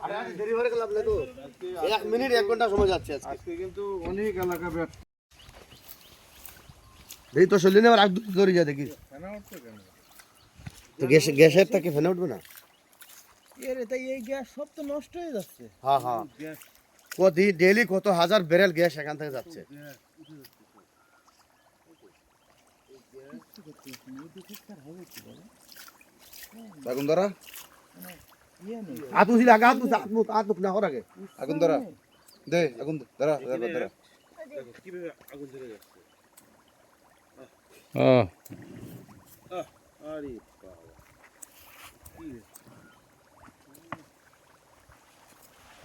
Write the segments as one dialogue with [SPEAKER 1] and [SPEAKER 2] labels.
[SPEAKER 1] আরে আজ দেরি হয়ে গেল তো 1 মিনিট 1 ঘন্টা সময় যাচ্ছে
[SPEAKER 2] আজকে কিন্তু অনেক এলাকা ব্যাট
[SPEAKER 1] এই তো চললে না আর দুধ ধরে যা দেখি
[SPEAKER 2] ফেনা উঠছে কেন
[SPEAKER 1] তো গ্যাসের টাকে ফেনা উঠবে না
[SPEAKER 2] এর তাই এই গ্যাস সব তো নষ্ট হয়ে যাচ্ছে
[SPEAKER 1] হ্যাঁ হ্যাঁ
[SPEAKER 2] গ্যাস
[SPEAKER 1] কত ডেইলি কত হাজার ব্যারেল গ্যাস এখান থেকে যাচ্ছে
[SPEAKER 2] আগুন ধরা
[SPEAKER 1] আতুছিল আগে আতুক না হর আগে
[SPEAKER 2] আগুন ধরা দে আগুন ধরা ধরা ধরা
[SPEAKER 3] কিভাবে আগুন ধরে যাচ্ছে আরে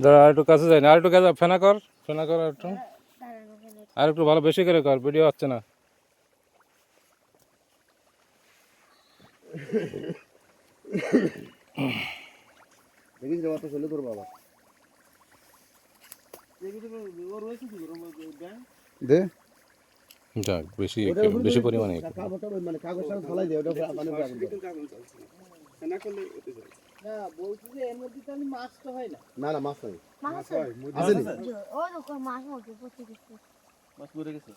[SPEAKER 4] দাঁড়া আর একটু কাছে যাই না আর একটু কাছে ফেনা কর আর একটু আর একটু ভালো বেশি করে কর ভিডিও হচ্ছে না
[SPEAKER 1] দেখিস রে তো চলে তোর বাবা
[SPEAKER 2] দে
[SPEAKER 4] যাক বেশি বেশি পরিমাণে
[SPEAKER 1] মানে কাগজটা ঢালাই দে ওটা মানে
[SPEAKER 3] ফেনা করলে এতে যায়
[SPEAKER 2] না বলছি যে এর মধ্যে তো মাছ তো হয় না
[SPEAKER 1] না না মাছ নাই
[SPEAKER 5] মাছ
[SPEAKER 2] হয়
[SPEAKER 1] আসেনি
[SPEAKER 5] ওই দেখো মাছ মধ্যে পড়তে গেছে
[SPEAKER 3] মাছ মরে গেছে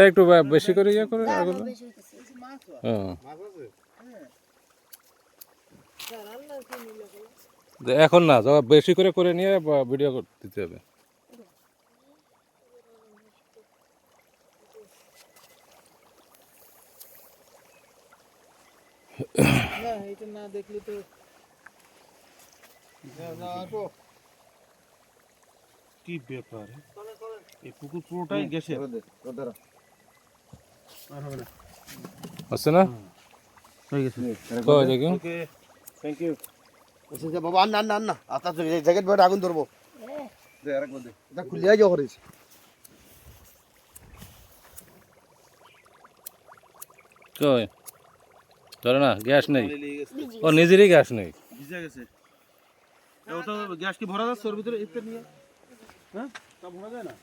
[SPEAKER 4] একটু বেশি করে ইয়ে করে আগুন
[SPEAKER 5] বেশি হইতেছে
[SPEAKER 2] মাছ হয়
[SPEAKER 4] হ্যাঁ
[SPEAKER 2] মাছ আছে হ্যাঁ স্যার আল্লাহ কি নিলে
[SPEAKER 4] এখন না যখন বেশি করে নিয়ে ভিডিও দিতে হবে
[SPEAKER 2] না এটা না দেখলে তো
[SPEAKER 3] কি ব্যাপার এই পুকুর পুরোটাই গ্যাসের
[SPEAKER 2] ধরা
[SPEAKER 3] আর হবে না
[SPEAKER 4] হচ্ছে না
[SPEAKER 3] হয়ে গেছে
[SPEAKER 4] কই দেখি
[SPEAKER 3] ওকে থ্যাংক ইউ
[SPEAKER 1] ওসে যে বাবা না না না আতা জ্যাকেট বেড আগুন ধরবো
[SPEAKER 2] দে আরেকবার দে
[SPEAKER 1] এটা খুলিয়া যাও করিস
[SPEAKER 4] কই ধরে না গ্যাস নেই
[SPEAKER 3] লেগে গেছে
[SPEAKER 4] ও নিজেরই গ্যাস নেই
[SPEAKER 3] ভিজে গেছে ও তো গ্যাস কি ভরা যাচ্ছে ওর ভিতরে এতে নিয়ে হ্যাঁ তা ভরা যায় না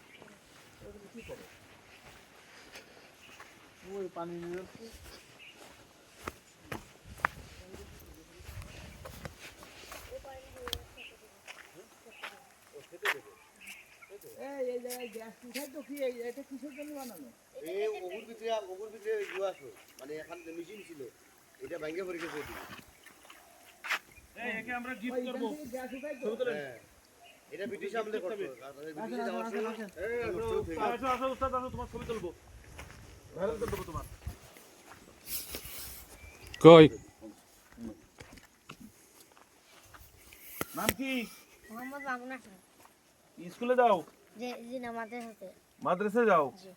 [SPEAKER 2] ওই পানি নিয়ে যাচ্ছে এই জায়গায় গ্যাস উঠাই তো কি এটা কিসের জন্য বানানো
[SPEAKER 1] এই ওগুর ভিতরে ইউ আসলো মানে এখান মেশিন ছিল এটা ভাঙে পড়ে গেছে
[SPEAKER 3] এই একে আমরা গিফট করব
[SPEAKER 2] গ্যাস উঠাই তো
[SPEAKER 1] হ্যাঁ এটা ব্রিটিশ আমলে করতে ব্রিটিশ যাওয়ার সময়
[SPEAKER 3] আসো আসো উস্তাদ আসো তোমার ছবি তুলবো ভাইরাল করে দেবো তোমার
[SPEAKER 4] কই
[SPEAKER 3] নাম কি
[SPEAKER 5] মোহাম্মদ মামুন হাসান
[SPEAKER 3] স্কুলে যাও
[SPEAKER 5] যে জি নামাজের হতে
[SPEAKER 3] মাদ্রাসা যাও
[SPEAKER 5] জি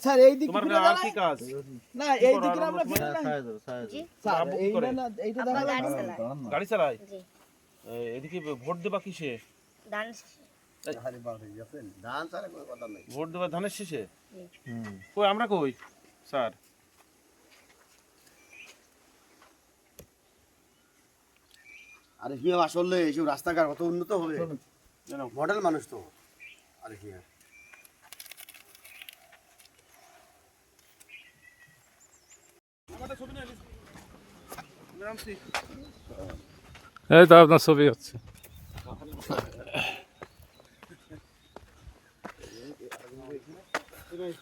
[SPEAKER 2] স্যার এই দিকে
[SPEAKER 3] তোমার
[SPEAKER 2] ঘুরে
[SPEAKER 3] আর
[SPEAKER 2] দাঁড়াই
[SPEAKER 3] কি কাজ
[SPEAKER 2] না এই দিকে আমরা ফিরে না
[SPEAKER 5] জি
[SPEAKER 2] স্যার
[SPEAKER 3] আবু কি
[SPEAKER 2] এই
[SPEAKER 3] করে?
[SPEAKER 2] না এইটা
[SPEAKER 5] আমরা
[SPEAKER 2] দাঁড়াই
[SPEAKER 5] গাড়ি চালাই
[SPEAKER 3] গাড়ি চালায়
[SPEAKER 5] জি
[SPEAKER 3] এদিকে ভোট দেবা কিসে
[SPEAKER 5] দান শেষে
[SPEAKER 1] আরে বাবা গেছেন ধান ছাড়া কোনো কথা নাই
[SPEAKER 3] ভোট দেবা ধানের শেষে
[SPEAKER 5] জি
[SPEAKER 3] কই আমরা কই স্যার
[SPEAKER 1] আরে কি আসলে এইসব রাস্তাঘাট কত উন্নত হবে
[SPEAKER 3] জানো
[SPEAKER 1] মডেল মানুষ তো আরে কি
[SPEAKER 3] আমাদের ছবি না নামছি
[SPEAKER 4] এই তো আপনার ছবি হচ্ছে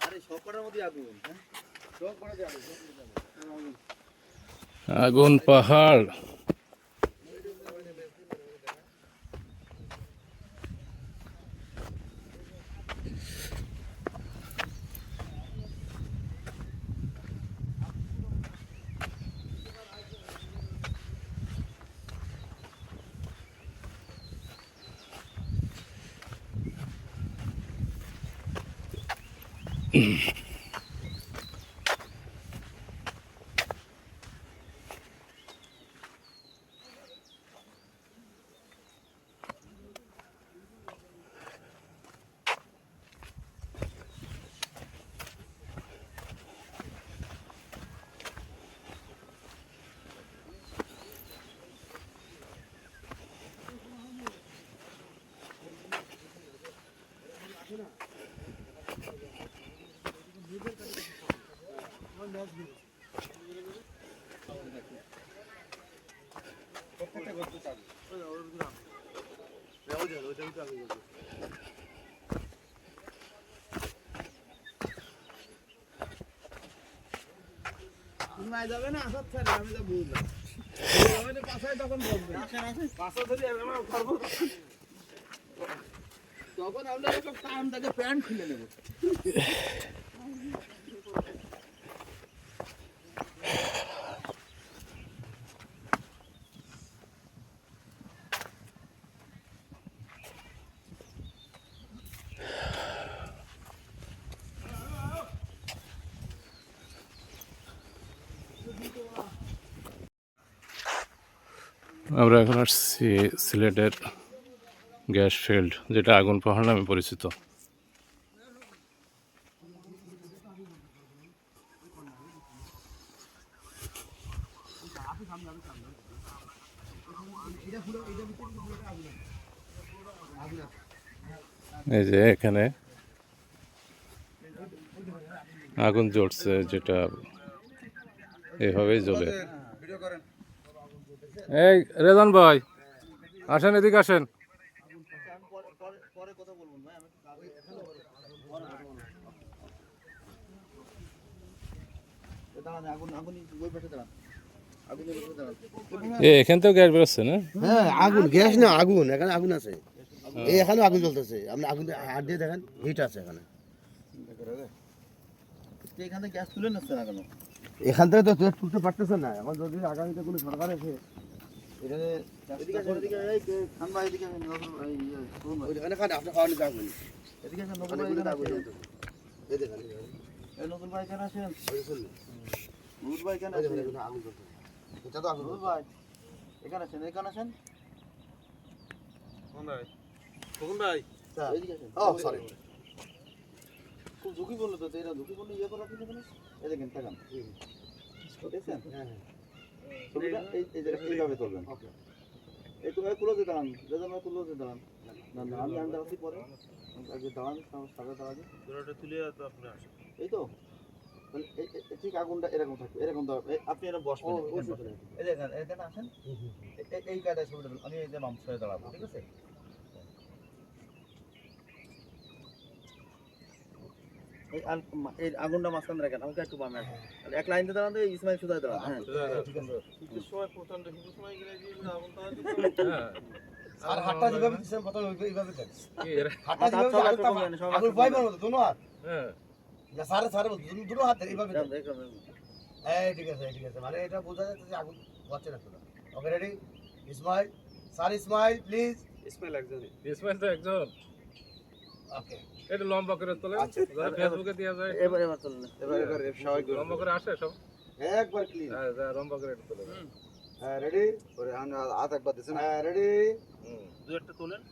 [SPEAKER 1] আরে সবকটার মধ্যে আগুন সবকটাতে আগুন
[SPEAKER 4] আগুন পাহাড়
[SPEAKER 2] ঘুমায় যাবে না আসার ছাড়ে আমি তো বুঝলাম আমাদের পাশায় তখন বলবে
[SPEAKER 3] পাঁচটা ধরে আমরা পারবো
[SPEAKER 2] তখন আমরা একটা টাইম থেকে প্যান্ট খুলে নেব
[SPEAKER 4] আমরা এখন আসছি সিলেটের গ্যাস ফিল্ড, যেটা আগুন পাহাড় নামে পরিচিত। এই যে এখানে আগুন জ্বলছে, যেটা এভাবেই জ্বলে। এই রেজান ভাই আসেন, এদিকে আসেন।
[SPEAKER 1] পরে কথা বলবো ভাই, আমি দাঁড়ান, আগুন আগুন ওই পাশে দাঁড়ান, আগুন ওই পাশে দাঁড়ান।
[SPEAKER 4] এখান থেকেও গ্যাস বেরোচ্ছে না?
[SPEAKER 1] হ্যাঁ আগুন, গ্যাস না আগুন, এখানে আগুন আছে, এই এখানেও আগুন জ্বলতেছে। আপনি আগুন হাত দিয়ে দেখেন, হিট আছে এখানে। এখান থেকে গ্যাস তুলে নিচ্ছে না কেন? এখান থেকে তো তুলতে পারতেছে না। এখন যদি আগামীতে কোনো সরকার এসে এখানে ঠান্ডা এদিকে আপনি খাওয়ানো যাবেন এদিকে নতুন ভাই কেন আসেন? নতুন ভাই কেন আসেন? আগুন জ্বলছে, এটা তো আগুন ভাই, এখানে আসেন, এখানে আসেন।
[SPEAKER 3] কখন ভাই
[SPEAKER 1] এদিকে আসেন। ও সরি, খুব ঝুঁকি বললো তো, এটা ঝুঁকি বললে ইয়ে করা আপনি এখানে। এই দেখেন তাকান, দেখছেন? হ্যাঁ হ্যাঁ, ছবিটা এই জায়গা এইভাবে তুলবেন। ওকে, এই তুমি ক্লোজে দাঁড়ান, রেজাল্ট ক্লোজে দাঁড়ান। না না, আমি দাঁড়াচ্ছি পরে, আগে দাঁড়ান, সামনে দাঁড়ান,
[SPEAKER 3] পুরোটা তুলে তো আপনি আসেন।
[SPEAKER 1] এই তো। তাহলে ঠিক আগুনটা এরকম থাকবে, এরকম দাঁড়াবে। আপনি এরকম বসবেন, এই দেখেন এখানে আসেন, এই কায়দায় ছবিটা আমি এই যে মামস হয়ে দাঁড়াবো, ঠিক আছে? এই আগুনটা মাঝখানে রাখেন, আমাকে একটু বামে আসেন। এক লাইন দিয়ে দাঁড়ান, ইসমাইল সুদায় দাঁড়ান। হ্যাঁ ঠিক আছে।
[SPEAKER 3] কিছু সময় প্রচন্ড, কিছু সময় গেলে যে আগুন তাহলে
[SPEAKER 1] আর হাতটা যেভাবে দিছেন কথা এইভাবে দেন। হাতটা যেভাবে আগুন পাইবার মতো দুনো হাত। হ্যাঁ, না সারে সারে দুনো হাত এইভাবে দেন। এই ঠিক আছে, ঠিক আছে, মানে এটা বোঝা যাচ্ছে যে আগুন হচ্ছে না পুরো। Okay ready, Ismail, sir Ismail please.
[SPEAKER 3] Ismail একজন,
[SPEAKER 4] ইসমাইল তো একজন।
[SPEAKER 1] ওকে,
[SPEAKER 4] এটা লম্বা করে তোলে,
[SPEAKER 1] আচ্ছা,
[SPEAKER 4] ফেসবুকে দেওয়া যায়।
[SPEAKER 1] এবার চলুন, এবার সবাই
[SPEAKER 4] লম্বা করে আসে সব,
[SPEAKER 1] একবার ক্লিন।
[SPEAKER 4] হ্যাঁ লম্বা করে তোলে।
[SPEAKER 1] হ্যাঁ রেডি, ওরে হাত একবার দিছেন। হ্যাঁ রেডি,
[SPEAKER 3] দু একটা তোলেন।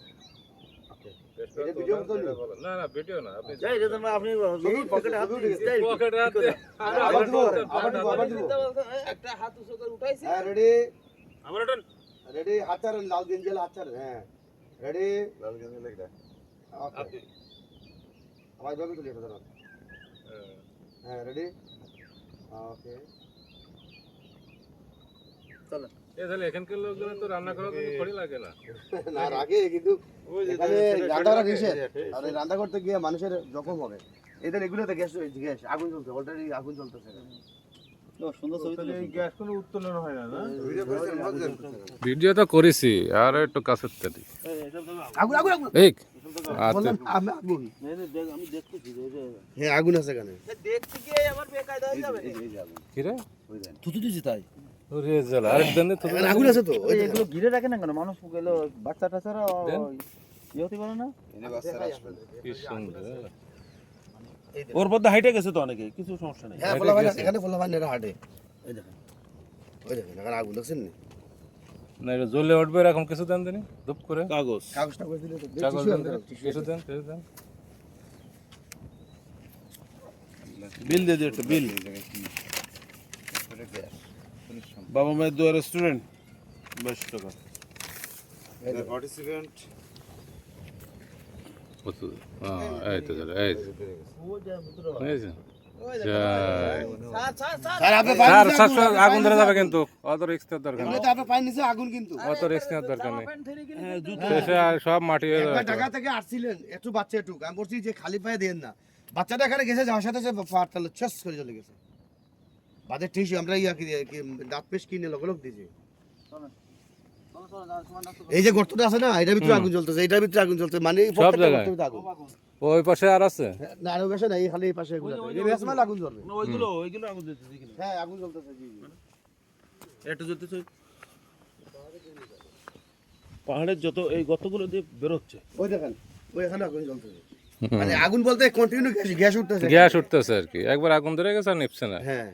[SPEAKER 1] এটা ভিডিও তো না।
[SPEAKER 4] না না ভিডিও না, আপনি
[SPEAKER 2] যাই রেজান ভাই, আপনি পকেটে হাত দিয়ে
[SPEAKER 4] পকেটে হাত দিয়ে
[SPEAKER 1] আবার দিব, আবার দিব।
[SPEAKER 2] একটা হাত উঁচু করে উঠাইছি।
[SPEAKER 1] হ্যাঁ রেডি,
[SPEAKER 3] আমার এটা
[SPEAKER 1] রেডি, হাত ছাড়েন, লাল গেঞ্জি হাত ছাড়েন। হ্যাঁ রেডি, লাল গেঞ্জি লাগা। ওকে, আবার ভাবে তুলি এটা দাঁড়ান। হ্যাঁ রেডি, ওকে চলো।
[SPEAKER 4] এই তাহলে এখানকার লোকজন তো রান্না করার জন্য খড়ি লাগে না।
[SPEAKER 1] না রাগে, কিন্তু এখানে রান্না করা নিষেধ, আর এই রান্না করতে গিয়ে মানুষের জখম হবে। এদের এগুলোতে গ্যাস গ্যাস আগুন জ্বলছে, অলরেডি আগুন জ্বলতেছে। সুন্দর ছবি তুলে
[SPEAKER 3] এই গ্যাস কোনো উত্তোলন হয় না, না?
[SPEAKER 4] ভিডিও তো করেছি, আর একটু কাছের থেকে
[SPEAKER 1] আগুন আগুন আগুন
[SPEAKER 4] এই আচ্ছা
[SPEAKER 1] আমি আগুন,
[SPEAKER 2] আমি দেখতেছি
[SPEAKER 1] হ্যাঁ আগুন আছে এখানে।
[SPEAKER 2] দেখতে গিয়ে আমার বেকায়দা হয়ে যাবে।
[SPEAKER 4] কি রে
[SPEAKER 1] থুতু দিছি তাই,
[SPEAKER 4] ওরে জ্বালা, আরেক দেন তো।
[SPEAKER 1] এখানে আগুন আছে তো।
[SPEAKER 2] এগুলো ঘিরে রাখে না কেন? মানুষ গেল বাচ্চা টাচ্চারা ইয়ে হতে পারে না?
[SPEAKER 4] কি সুন্দর।
[SPEAKER 3] ওর মধ্যে হাইটে গেছে তো অনেকে, কিছু সমস্যা নেই।
[SPEAKER 1] হ্যাঁ ফলা ভাই, এখানে ফলা ভাই নেড়া হাটে। এই দেখেন, ওই দেখেন এখানে আগুন দেখছেন না?
[SPEAKER 4] না এটা জ্বলে উঠবে এরকম কিছু দেন দিনি, ধূপ করে
[SPEAKER 3] কাগজ
[SPEAKER 1] কাগজটা করে দিলে তো
[SPEAKER 4] কাগজ
[SPEAKER 1] টিস্যু
[SPEAKER 4] দেন,
[SPEAKER 1] আনতে হবে,
[SPEAKER 4] কিছু দেন, কিছু দেন।
[SPEAKER 3] বিল দিয়ে দিও, একটা বিল। বাবা মায়ের দোয়া রেস্টুরেন্ট 22 টাকা।
[SPEAKER 1] পার্টিসিপেন্ট
[SPEAKER 4] এই তো জ্বলে, এই
[SPEAKER 1] ও যা মুদ্রা
[SPEAKER 4] হয়েছে। যাই।
[SPEAKER 1] স্যার আপনি
[SPEAKER 4] স্যার শ্বাস আগুন ধরে যাবে কিন্তু অত রিস্ক নেওয়ার দরকার নেই
[SPEAKER 1] এমনিতে আপনার পায়ের নিচে আগুন কিন্তু
[SPEAKER 4] অত রিস্ক নেওয়ার দরকার নেই
[SPEAKER 2] প্যান্ট ধরে গেলে
[SPEAKER 4] শেষে আর সব মাটি হয়ে
[SPEAKER 1] একবার
[SPEAKER 4] যাবে
[SPEAKER 1] ঢাকা থেকে আসছিলেন একটু বাচ্চা একটু আমি বলছি যে খালি পায়ে দেন না বাচ্চাটা এখানে গেছে যাওয়ার সাথে সে পাটা চেস করে চলে গেছে বাদে ঠিক আমরা দাঁত পেশ কিনে লোক দিয়েছি এই যে গর্তটা আছে না এটার ভিতরে আগুন জ্বলতেছে এটার ভিতরে আগুন জ্বলছে মানে প্রত্যেকটা
[SPEAKER 4] জায়গায়?
[SPEAKER 1] গর্তের ভিতরে আগুন
[SPEAKER 4] ওই পাশে আর আছে
[SPEAKER 1] না আর ওই পাশে না এই খালি এই পাশে এগুলো এই বেসমাল আগুন জ্বলবে
[SPEAKER 3] না, ওইগুলো আগুন দিতেছে এখানে।
[SPEAKER 1] হ্যাঁ আগুন জ্বলতেছে জি জি
[SPEAKER 3] একটু জ্বলতেছে পাহাড়ের যত এই গর্তগুলো দিয়ে বেরোচ্ছে
[SPEAKER 1] ওই দেখেন ওই এখানে আগুন জ্বলতেছে মানে আগুন বলতে কন্টিনিউ গ্যাস উঠতেছে
[SPEAKER 4] গ্যাস উঠতেছে আর কি একবার আগুন ধরে গেছে আর নিপছে না
[SPEAKER 1] হ্যাঁ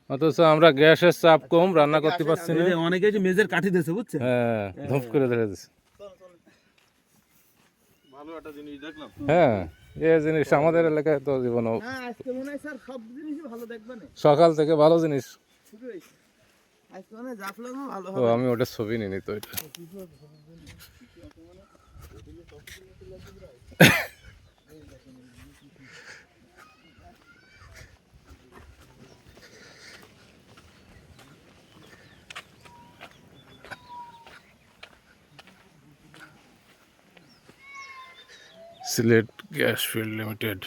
[SPEAKER 4] অথচ আমরা গ্যাসের চাপ কম রান্না করতে পারছি না
[SPEAKER 3] এই যে অনেকে যে মেজের কাঠি দিয়েছে বুঝছে
[SPEAKER 4] হ্যাঁ ধূপ করে ধরে দিচ্ছে
[SPEAKER 3] ভালো একটা জিনিস দেখলাম
[SPEAKER 4] হ্যাঁ এই জিনিস আমাদের এলাকায় তো জীবন
[SPEAKER 2] হ্যাঁ আজকে মনে হয় স্যার সব জিনিসই ভালো দেখবেন
[SPEAKER 4] সকাল থেকে ভালো জিনিস
[SPEAKER 2] শুরু হয়েছে আজকে মানে জাফলংও ভালো
[SPEAKER 4] ও
[SPEAKER 2] হবে
[SPEAKER 4] আমি ওটা ছবি নিনি তো এটা সিলেট গ্যাস ফিল্ড লিমিটেড